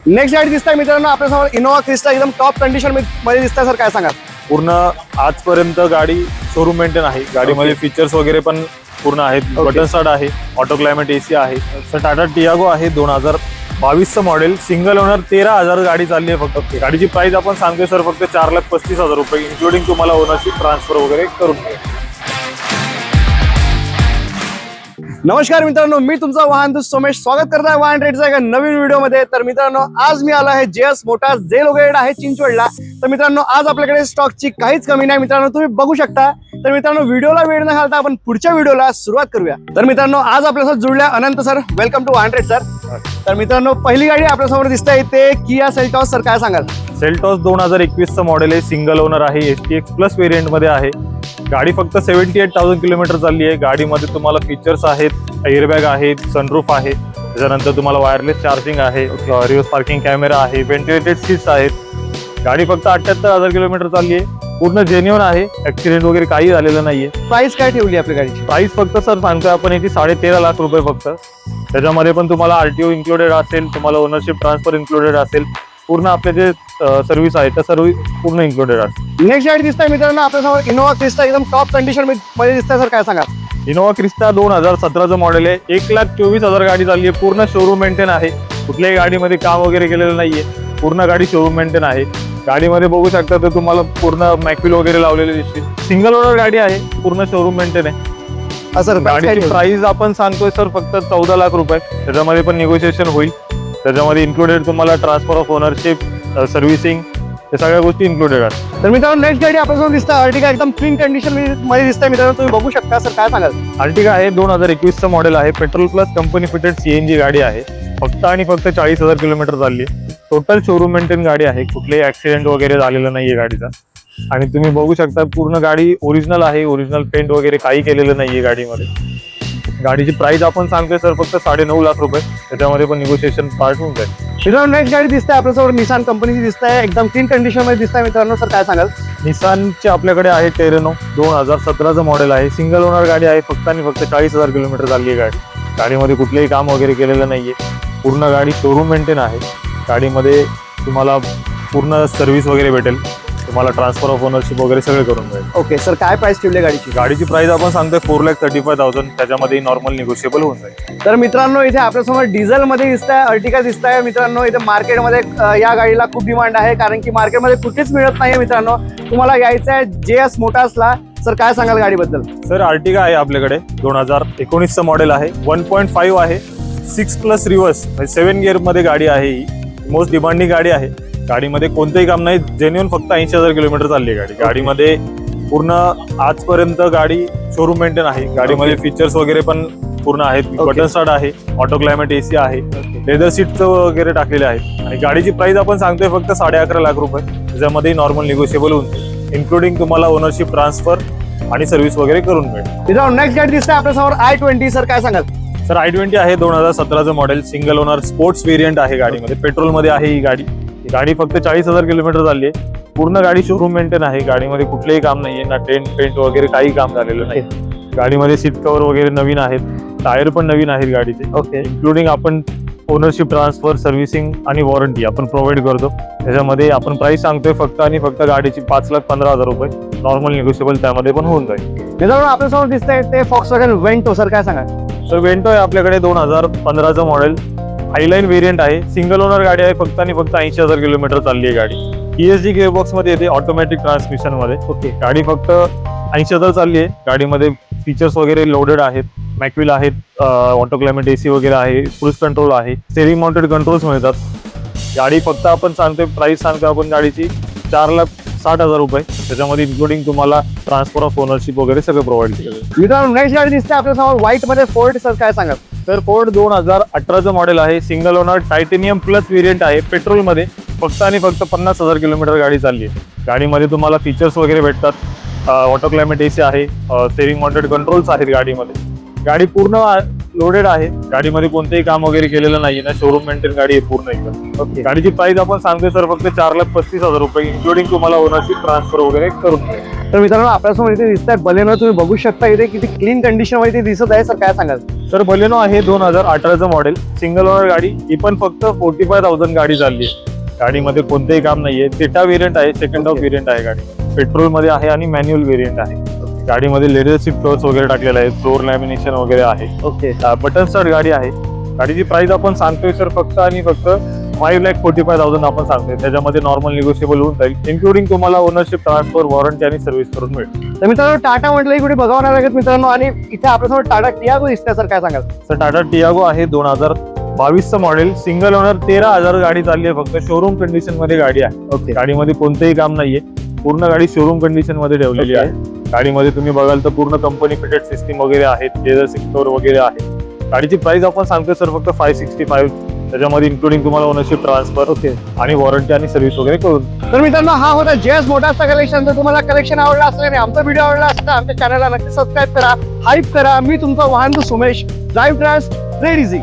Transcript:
Next गाडी दिसताय मित्रांनो आपल्यासमोर इनोवा क्रिस्टा एकदम टॉप कंडिशन मध्ये दिसताय सर, काय सांगा? पूर्ण आजपर्यंत गाडी शोरूम मेंटेन आहे. गाडीमध्ये फीचर्स वगैरे पण पूर्ण आहेत. बटन स्टार्ट आहे, ऑटो क्लायमेट एसी आहे. तर टाटा टियागो आहे 2022चं मॉडेल, सिंगल ओनर, 13,000 गाडी चालली आहे फक्त. गाडीची प्राइस आपण सांगतोय सर फक्त 4,35,000 रुपये, इन्क्लुडिंग तुम्हाला ओनरशिप ट्रान्सफर वगैरे करून मिळेल. नमस्कार मित्रांनो, मी तुमचा वाहन दोस्त सोमेश स्वागत करत आहे वाहन रेटचा एका नवीन व्हिडिओमध्ये. तर मित्रांनो आज मी आलो आहे जेएस मोटार्स जे लोकेटेड आहे चिंचवडला. तर मित्रांनो आज आपल्याकडे स्टॉकची काहीच कमी नाही मित्रांनो, तुम्ही बघू शकता. तर मित्रांनो व्हिडिओला वेळ न घालता आपण पुढच्या व्हिडिओला सुरुवात करूया. तर मित्रांनो आज आपल्यासोबत जुळल्या अनंत सर, वेलकम टू वाहन रेट सर. तर मित्रांनो पहिली गाडी आपल्यासमोर दिसते ते किया सेल्टॉस. सर काय सांगाल? सेल्टॉस 2021चं मॉडेल आहे, सिंगल ओनर आहे, STX प्लस व्हेरियंट मध्ये आहे. गाडी फक्त 78,000 किलोमीटर चालली आहे. गाडीमध्ये तुम्हाला फीचर्स आहेत, एअरबॅग आहेत, सनरूफ आहे, त्याच्यानंतर तुम्हाला वायरलेस चार्जिंग आहे, रिव्हर्स पार्किंग कॅमेरा आहे, व्हेंटिलेटेड सीट्स आहेत. गाडी फक्त 78,000 किलोमीटर चालली आहे, पूर्ण जेन्युइन आहे, ऍक्सिडेंट वगैरे काही झालेलं नाहीये. प्राइस काय ठेवली आपल्या गाडीची? प्राइस फक्त सर सांगतोय आपण याची 13.5 लाख रुपये फक्त. त्याच्यामध्ये पण तुम्हाला RTO इन्क्लुडेड असेल, तुम्हाला ओनरशिप ट्रान्सफर इन्क्लुडेड असेल, पूर्ण आपले जे सर्व्हिस आहे त्या सर्व पूर्ण इन्क्लुडेड आहे. नेक्स्ट गाडी दिसताय मित्रांनो आपल्यासमोर इनोवा क्रिस्टा एकदम टॉप कंडिशन मध्ये दिसताय. सर काय सांगा? इनोवा क्रिस्टा 2017चं मॉडेल आहे, 1,24,000 गाडी चालली आहे, पूर्ण शोरूम मेंटेन आहे, कुठल्याही गाडीमध्ये काम वगैरे केलेलं नाहीये, पूर्ण गाडी शोरूम मेंटेन आहे. गाडीमध्ये बघू शकता तर तुम्हाला पूर्ण मॅक्विल वगैरे लावलेले दिसतील. सिंगल ओनर गाडी आहे, पूर्ण शोरूम मेंटेन आहे. सर गाडीची प्राइस आपण सांगतोय सर फक्त 14 लाख रुपये, त्याच्यामध्ये पण निगोशिएशन होईल. त्याच्यामध्ये इन्क्लुडेड तुम्हाला ट्रान्सफर ऑफ ओनरशिप, सर्व्हिसिंग, हे सगळ्या गोष्टी इन्क्लुडेड आहेत. तर मित्रांनो नेक्स्ट गाडी आपल्यासमोर दिसतं अर्टिगा, एकदम क्लीन कंडिशन मध्ये दिसतंय मित्रांनो, तुम्ही बघू शकता. सर काय सांगाल? अर्टिगा आहे 2021चं मॉडेल आहे, petrol plus company fitted CNG गाडी आहे. फक्त आणि फक्त 40,000 किलोमीटर चालली आहे. टोटल शोरूम मेंटेन गाडी आहे, कुठलेही ऍक्सिडेंट वगैरे झालेलं नाहीये गाडीचा. आणि तुम्ही बघू शकता पूर्ण गाडी ओरिजिनल आहे, ओरिजिनल पेंट वगैरे काही केलेलं नाहीये गाडीमध्ये. गाडीची प्राइस आपण सांगतोय सर फक्त 9.5 लाख रुपये, त्याच्यामध्ये पण निगोशिएशन पार्ट होऊन जाईल. मित्रांनो नेक्स्ट गाडी दिसते आपल्यासमोर निसान कंपनीची दिसते, एकदम क्लीन कंडिशन मध्ये दिसते मित्रांनो. सर काय सांगाल? निसानचे आपल्याकडे आहे टेरेनो, 2017चं मॉडेल आहे, सिंगल ओनर गाडी आहे, फक्त आणि फक्त 40,000 किलोमीटर चालली आहे गाडी. गाडीमध्ये कुठलेही काम वगैरे केलेलं नाहीये, पूर्ण गाडी शोरूम मेंटेन आहे. गाडीमध्ये तुम्हाला पूर्ण सर्व्हिस वगैरे भेटेल, तुम्हाला ट्रान्सफर ऑफ ओनरशिप वगैरे सगळे करून मिळेल. ओके सर, काय प्राइस ठेवली गाडीची? गाडीची प्राइस आपण सांगतोय 4,35,000, त्याच्यामध्ये नॉर्मल निगोशिएबल होऊन जाईल. तर मित्रांनो इथे आपल्यासमोर डिझेल मध्ये दिसताय अर्टिगा दिसताय मित्रांनो. इथे मार्केटमध्ये या गाडीला खूप डिमांड आहे, कारण की मार्केटमध्ये कुठेच मिळत नाहीये मित्रांनो. तुम्हाला यायचं आहे जेएस मोटार्सला. सर काय सांगाल गाडीबद्दल? सर अर्टिगा आहे आपल्याकडे, 2019चं मॉडेल आहे, 1.5 आहे, 6+ रिव्हर्स म्हणजे 7 गिअर मध्ये गाडी आहे. ही मोस्ट डिमांडिंग गाडी आहे. गाडीमध्ये कोणतेही काम नाही, जेन्युइन फक्त 80,000 किलोमीटर चालली आहे गाडी. गाडीमध्ये पूर्ण आजपर्यंत गाडी शोरूम मेंटेन आहे. गाडीमध्ये फीचर्स वगैरे पण पूर्ण आहेत. बटन स्टार्ट आहे, ऑटो क्लायमेट एसी आहे, लेदर सीट वगैरे टाकलेले आहेत. आणि गाडीची प्राइस आपण सांगतोय फक्त 11.5 लाख रुपये, त्याच्यामध्ये नॉर्मल निगोशिएबल होऊन जाईल, इन्क्लुडिंग तुम्हाला ओनरशिप ट्रान्सफर आणि सर्व्हिस वगैरे करून मिळेल. मित्रांनो नेक्स्ट गाडी दिसते आपल्यासमोर i20. सर काय सांगाल? सर i20 आहे 2017चं model, single owner sports variant आहे. गाडीमध्ये पेट्रोलमध्ये आहे ही गाडी. गाडी फक्त 40,000 किलोमीटर चालली आहे, पूर्ण गाडी शोरूम मेंटेन आहे. गाडीमध्ये कुठलेही काम नाहीये, ना पेंट वगैरे काही काम झालेलं नाही. गाडीमध्ये सीट कव्हर वगैरे नवीन आहेत, टायर पण नवीन आहेत गाडीचे. ओके, इन्क्लुडिंग आपण ओनरशिप ट्रान्सफर, सर्व्हिसिंग आणि वॉरंटी आपण प्रोव्हाइड करतो. त्याच्यामध्ये आपण प्राइस सांगतोय फक्त आणि फक्त गाडीची 5,15,000 रुपये, नॉर्मल निगोशिएबल त्यामध्ये पण होऊन जाईल. मित्रांनो आपल्यासमोर दिसतंय ते Volkswagen वेंटो. सर काय सांगा? सर वेंटो आहे आपल्याकडे 2015चं मॉडेल, हायलाईन व्हेरियंट आहे, सिंगल ओनर गाडी आहे, फक्त आणि फक्त 80,000 किलोमीटर चालली आहे गाडी. ESG गिअरबॉक्स मध्ये येते, ऑटोमॅटिक ट्रान्समिशन मध्ये. ओके, गाडी फक्त 80,000 चालली आहे. गाडीमध्ये फीचर्स वगैरे लोडेड आहेत, मॅक्विल आहेत, ऑटो क्लायमेट एसी वगैरे आहे, क्रूज कंट्रोल आहे, स्टेरिंग माउंटेड कंट्रोल्स मिळतात. गाडी फक्त आपण सांगतोय प्राइस सांगतोय आपण गाडीची 4,60,000 रुपये, त्याच्यामध्ये इन्क्लुडिंग तुम्हाला ट्रान्सफर ऑफ ओनरशिप वगैरे सगळं प्रोव्हाइड केलं. मित्रांनो नेक्स्ट गाडी दिसते आपल्यासमोर व्हाईट मध्ये फोर्ड. सर काय सांगाल? तर फोर्ड 2018चं मॉडेल आहे, single owner titanium plus variant आहे, पेट्रोलमध्ये, फक्त आणि फक्त 50,000 किलोमीटर गाडी चालली आहे. गाडीमध्ये तुम्हाला फीचर्स वगैरे भेटतात, ऑटो क्लायमेट एसी आहे, स्टेरिंग माउंटेड कंट्रोल्स आहेत गाडीमध्ये. गाडी पूर्ण लोडेड आहे, गाडीमध्ये कोणतेही काम वगैरे केलेलं नाहीये, ना शोरूम मेंटेन गाडी आहे पूर्ण एकदम. ओके, गाडीची प्राइस आपण सांगतोय सर फक्त 4,35,000 रुपये, इन्क्लुडिंग तुम्हाला ओनरशिप ट्रान्सफर वगैरे करून मिळेल. तर मित्रांनो आपल्यासमोर इथे दिसत आहे बलेनो, तुम्ही बघू शकता इथे किती क्लीन कंडिशन मध्ये इथे दिसत आहे. सर काय सांगाल? तर बलेनो आहे 2018चं मॉडेल, सिंगल ओनर गाडी. ही पण फक्त 45,000 गाडी चालली आहे. गाडीमध्ये कोणतेही काम नाहीये. थिटा वेरियंट आहे, सेकंड ऑफ वेरियंट आहे गाडी. पेट्रोल मध्ये आहे आणि मॅन्युअल वेरियंट आहे. गाडीमध्ये लेदर सीट कव्हर्स वगैरे टाकलेलं आहे, फ्लोर लॅमिनेशन वगैरे आहे. ओके. बटन स्टार्ट गाडी आहे. गाडीची प्राइस आपण सांगतोय सर फक्त आणि फक्त 5,45,000 आपण सांगतोय. त्याच्यामध्ये नॉर्मल निगोशिएबल होऊन जाईल, इन्क्लुडिंग तुम्हाला ओनरशिप, ट्रान्सफर, वॉरंटी आणि सर्व्हिस करून मिळेल. तर मित्रांनो टाटा म्हटलं की कुठे बघावं नाही लागत मित्रांनो. आणि इथे आपल्यासमोर टाटा टियागो दिसतंय. सर काय सांगाल? तर टाटा टियागो आहे 2022चं मॉडेल, सिंगल ओनर, 13,000 गाडी चालली आहे. फक्त शोरूम कंडिशन मध्ये गाडी आहे. ओके. गाडीमध्ये कोणतेही काम नाहीये. पूर्ण गाडी शोरूम कंडिशन मध्ये ठेवलेली Okay. आहे. गाडीमध्ये तुम्ही बघाल तर पूर्ण कंपनी फिटेड सिस्टीम वगैरे आहेत, लेदर सीट कव्हर वगैरे आहे. गाडीची प्राइस आपण सांगतोय सर फक्त 565. त्याच्यामध्ये इन्क्लुडिंग तुम्हाला ओनरशिप, ट्रान्सफर ओके. आणि वॉरंटी आणि सर्व्हिस वगैरे करून. तर मित्रांनो हा होता जेएस मोटार्सचा कलेक्शन. जर तुम्हाला कलेक्शन आवडलं असेल आणि आमचा व्हिडिओ आवडला असेल तर आमच्या चॅनलला नक्की सबस्क्राईब करा, हाईप करा. मी तुमचा वाहन तो Somesh, drive trans red easy.